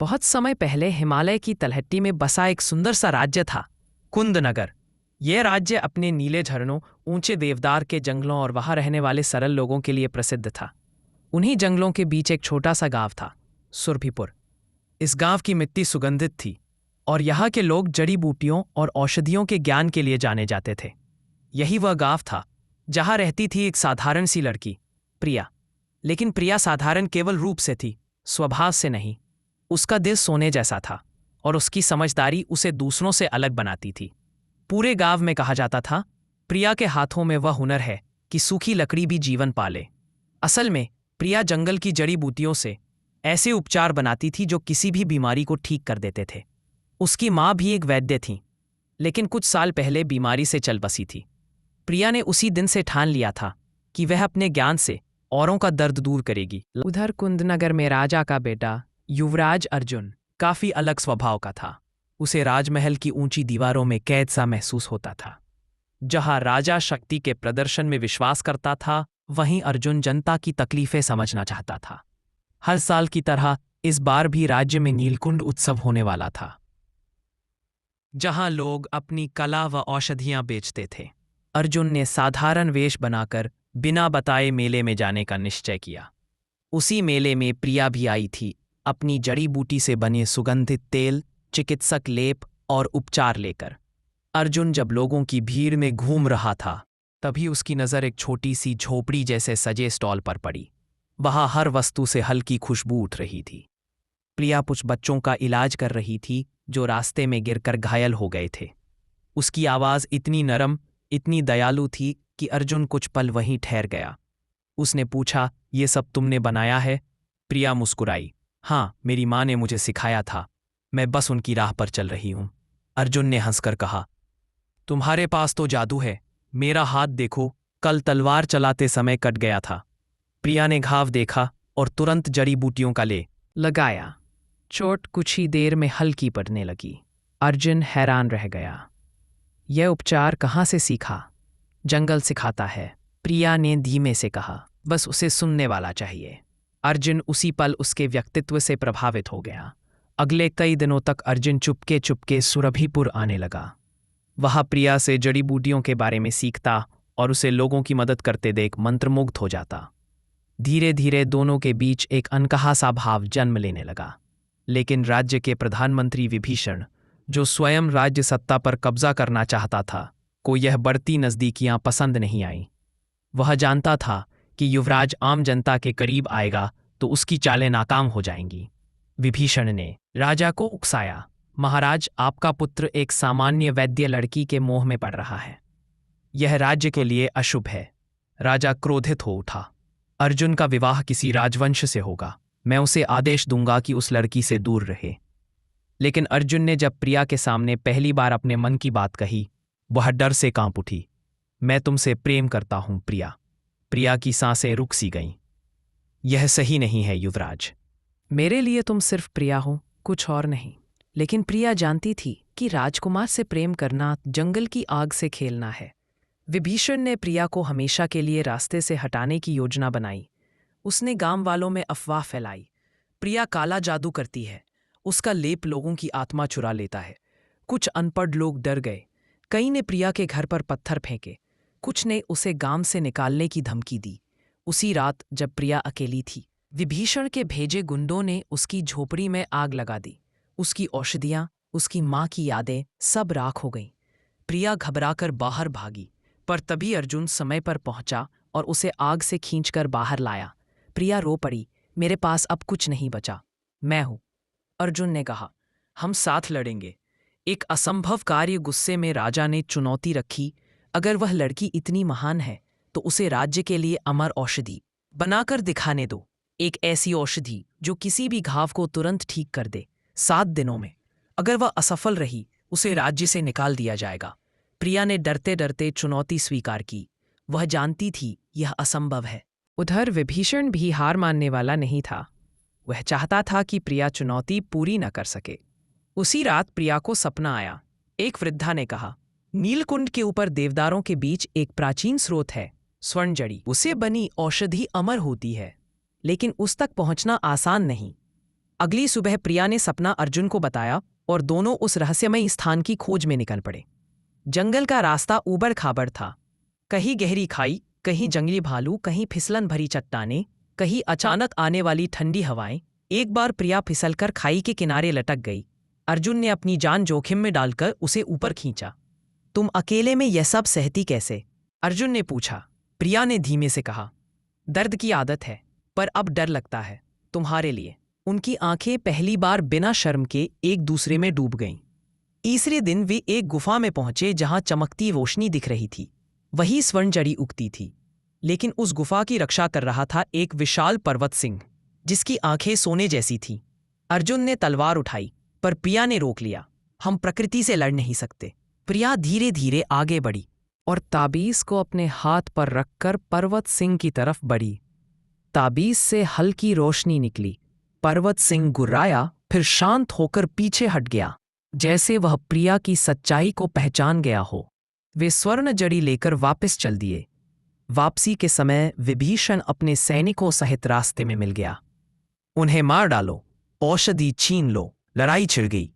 बहुत समय पहले हिमालय की तलहटी में बसा एक सुंदर सा राज्य था, कुंदनगर। यह राज्य अपने नीले झरनों, ऊंचे देवदार के जंगलों और वहां रहने वाले सरल लोगों के लिए प्रसिद्ध था। उन्हीं जंगलों के बीच एक छोटा सा गांव था, सुरभिपुर। इस गांव की मिट्टी सुगंधित थी और यहाँ के लोग जड़ी बूटियों और औषधियों के ज्ञान के लिए जाने जाते थे। यही वह गांव था जहां रहती थी एक साधारण सी लड़की, प्रिया। लेकिन प्रिया साधारण केवल रूप से थी, स्वभाव से नहीं। उसका दिल सोने जैसा था और उसकी समझदारी उसे दूसरों से अलग बनाती थी। पूरे गांव में कहा जाता था, प्रिया के हाथों में वह हुनर है कि सूखी लकड़ी भी जीवन पाले। असल में प्रिया जंगल की जड़ी बूटियों से ऐसे उपचार बनाती थी जो किसी भी बीमारी को ठीक कर देते थे। उसकी माँ भी एक वैद्य थी, लेकिन कुछ साल पहले बीमारी से चल बसी थी। प्रिया ने उसी दिन से ठान लिया था कि वह अपने ज्ञान से औरों का दर्द दूर करेगी। उधर कुंदनगर में राजा का बेटा युवराज अर्जुन काफी अलग स्वभाव का था। उसे राजमहल की ऊंची दीवारों में कैद सा महसूस होता था। जहां राजा शक्ति के प्रदर्शन में विश्वास करता था, वहीं अर्जुन जनता की तकलीफें समझना चाहता था। हर साल की तरह इस बार भी राज्य में नीलकुंड उत्सव होने वाला था, जहां लोग अपनी कला व औषधियां बेचते थे। अर्जुन ने साधारण वेश बनाकर बिना बताए मेले में जाने का निश्चय किया। उसी मेले में प्रिया भी आई थी, अपनी जड़ी बूटी से बने सुगंधित तेल, चिकित्सक लेप और उपचार लेकर। अर्जुन जब लोगों की भीड़ में घूम रहा था, तभी उसकी नज़र एक छोटी सी झोपड़ी जैसे सजे स्टॉल पर पड़ी। वहां हर वस्तु से हल्की खुशबू उठ रही थी। प्रिया कुछ बच्चों का इलाज कर रही थी जो रास्ते में गिरकर घायल हो गए थे। उसकी आवाज़ इतनी नरम, इतनी दयालु थी कि अर्जुन कुछ पल वहीं ठहर गया। उसने पूछा, ये सब तुमने बनाया है? प्रिया मुस्कुराई, हाँ, मेरी माँ ने मुझे सिखाया था, मैं बस उनकी राह पर चल रही हूं। अर्जुन ने हंसकर कहा, तुम्हारे पास तो जादू है, मेरा हाथ देखो, कल तलवार चलाते समय कट गया था। प्रिया ने घाव देखा और तुरंत जड़ी बूटियों का ले लगाया। चोट कुछ ही देर में हल्की पड़ने लगी। अर्जुन हैरान रह गया। यह उपचार कहाँ से सीखा? जंगल सिखाता है, प्रिया ने धीमे से कहा, बस उसे सुनने वाला चाहिए। अर्जुन उसी पल उसके व्यक्तित्व से प्रभावित हो गया। अगले कई दिनों तक अर्जुन चुपके चुपके सुरभिपुर आने लगा। वह प्रिया से जड़ी बूटियों के बारे में सीखता और उसे लोगों की मदद करते देख मंत्रमुग्ध हो जाता। धीरे धीरे दोनों के बीच एक अनकहा सा भाव जन्म लेने लगा। लेकिन राज्य के प्रधानमंत्री विभीषण, जो स्वयं राज्य सत्ता पर कब्जा करना चाहता था, को यह बढ़ती नज़दीकियां पसंद नहीं आईं। वह जानता था कि युवराज आम जनता के करीब आएगा तो उसकी चालें नाकाम हो जाएंगी। विभीषण ने राजा को उकसाया, महाराज, आपका पुत्र एक सामान्य वैद्य लड़की के मोह में पड़ रहा है। यह राज्य के लिए अशुभ है। राजा क्रोधित हो उठा, अर्जुन का विवाह किसी राजवंश से होगा। मैं उसे आदेश दूंगा कि उस लड़की से दूर रहे। लेकिन अर्जुन ने जब प्रिया के सामने पहली बार अपने मन की बात कही, वह डर से कांप उठी। मैं तुमसे प्रेम करता हूं प्रिया। प्रिया की सांसें रुक सी गईं। यह सही नहीं है युवराज। मेरे लिए तुम सिर्फ प्रिया हो, कुछ और नहीं। लेकिन प्रिया जानती थी कि राजकुमार से प्रेम करना जंगल की आग से खेलना है। विभीषण ने प्रिया को हमेशा के लिए रास्ते से हटाने की योजना बनाई। उसने गांव वालों में अफवाह फैलाई, प्रिया काला जादू करती है, उसका लेप लोगों की आत्मा चुरा लेता है। कुछ अनपढ़ लोग डर गए। कई ने प्रिया के घर पर पत्थर फेंके, कुछ ने उसे गांव से निकालने की धमकी दी। उसी रात जब प्रिया अकेली थी, विभीषण के भेजे गुंडों ने उसकी झोपड़ी में आग लगा दी। उसकी औषधियां, उसकी माँ की यादें सब राख हो गईं। प्रिया घबराकर बाहर भागी, पर तभी अर्जुन समय पर पहुंचा और उसे आग से खींचकर बाहर लाया। प्रिया रो पड़ी, मेरे पास अब कुछ नहीं बचा, मैं हूं। अर्जुन ने कहा, हम साथ लड़ेंगे। एक असंभव कार्य गुस्से में राजा ने चुनौती रखी, अगर वह लड़की इतनी महान है तो उसे राज्य के लिए अमर औषधि बनाकर दिखाने दो। एक ऐसी औषधि जो किसी भी घाव को तुरंत ठीक कर दे, 7 दिनों में। अगर वह असफल रही, उसे राज्य से निकाल दिया जाएगा। प्रिया ने डरते डरते चुनौती स्वीकार की। वह जानती थी यह असंभव है। उधर विभीषण भी हार मानने वाला नहीं था। वह चाहता था कि प्रिया चुनौती पूरी न कर सके। उसी रात प्रिया को सपना आया। एक वृद्धा ने कहा, नीलकुंड के ऊपर देवदारों के बीच एक प्राचीन स्रोत है, स्वर्ण जड़ी। उसे बनी औषधि अमर होती है, लेकिन उस तक पहुंचना आसान नहीं। अगली सुबह प्रिया ने सपना अर्जुन को बताया और दोनों उस रहस्यमयी स्थान की खोज में निकल पड़े। जंगल का रास्ता ऊबड़ खाबड़ था। कहीं गहरी खाई, कहीं जंगली भालू, कहीं फिसलन भरी चट्टानें, कहीं अचानक आने वाली ठंडी हवाएं। एक बार प्रिया फिसलकर खाई के किनारे लटक गई। अर्जुन ने अपनी जान जोखिम में डालकर उसे ऊपर खींचा। तुम अकेले में यह सब सहती कैसे? अर्जुन ने पूछा। प्रिया ने धीमे से कहा, दर्द की आदत है, पर अब डर लगता है तुम्हारे लिए। उनकी आंखें पहली बार बिना शर्म के एक दूसरे में डूब गईं। तीसरे दिन वे एक गुफा में पहुंचे जहां चमकती रोशनी दिख रही थी। वही स्वर्ण जड़ी उगती थी, लेकिन उस गुफा की रक्षा कर रहा था एक विशाल पर्वत सिंह, जिसकी आंखें सोने जैसी थीं। अर्जुन ने तलवार उठाई, पर प्रिया ने रोक लिया। हम प्रकृति से लड़ नहीं सकते। प्रिया धीरे धीरे आगे बढ़ी और ताबीज को अपने हाथ पर रखकर पर्वत सिंह की तरफ बढ़ी। ताबीज से हल्की रोशनी निकली। पर्वत सिंह गुर्राया, फिर शांत होकर पीछे हट गया, जैसे वह प्रिया की सच्चाई को पहचान गया हो। वे स्वर्ण जड़ी लेकर वापस चल दिए। वापसी के समय विभीषण अपने सैनिकों सहित रास्ते में मिल गया। उन्हें मार डालो, औषधि छीन लो। लड़ाई छिड़ गई।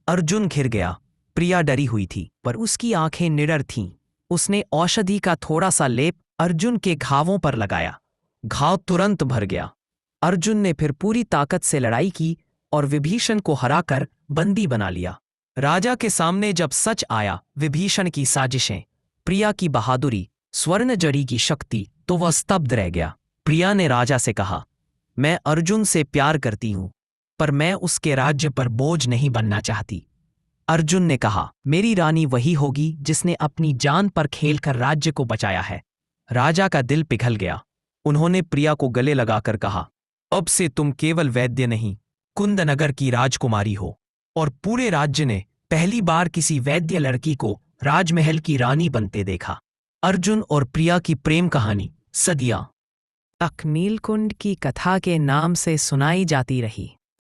अर्जुन घिर गया। प्रिया डरी हुई थी, पर उसकी आंखें निडर थीं। उसने औषधि का थोड़ा सा लेप अर्जुन के घावों पर लगाया। घाव तुरंत भर गया। अर्जुन ने फिर पूरी ताकत से लड़ाई की और विभीषण को हराकर बंदी बना लिया। राजा के सामने जब सच आया, विभीषण की साजिशें, प्रिया की बहादुरी, स्वर्ण जड़ी की शक्ति, तो वह स्तब्ध रह गया। प्रिया ने राजा से कहा, मैं अर्जुन से प्यार करती हूं, पर मैं उसके राज्य पर बोझ नहीं बनना चाहती। अर्जुन ने कहा, मेरी रानी वही होगी जिसने अपनी जान पर खेलकर राज्य को बचाया है। राजा का दिल पिघल गया। उन्होंने प्रिया को गले लगाकर कहा, अब से तुम केवल वैद्य नहीं, कुंदनगर की राजकुमारी हो। और पूरे राज्य ने पहली बार किसी वैद्य लड़की को राजमहल की रानी बनते देखा। अर्जुन और प्रिया की प्रेम कहानी सदियां तक नीलकुंड की कथा के नाम से सुनाई जाती रही।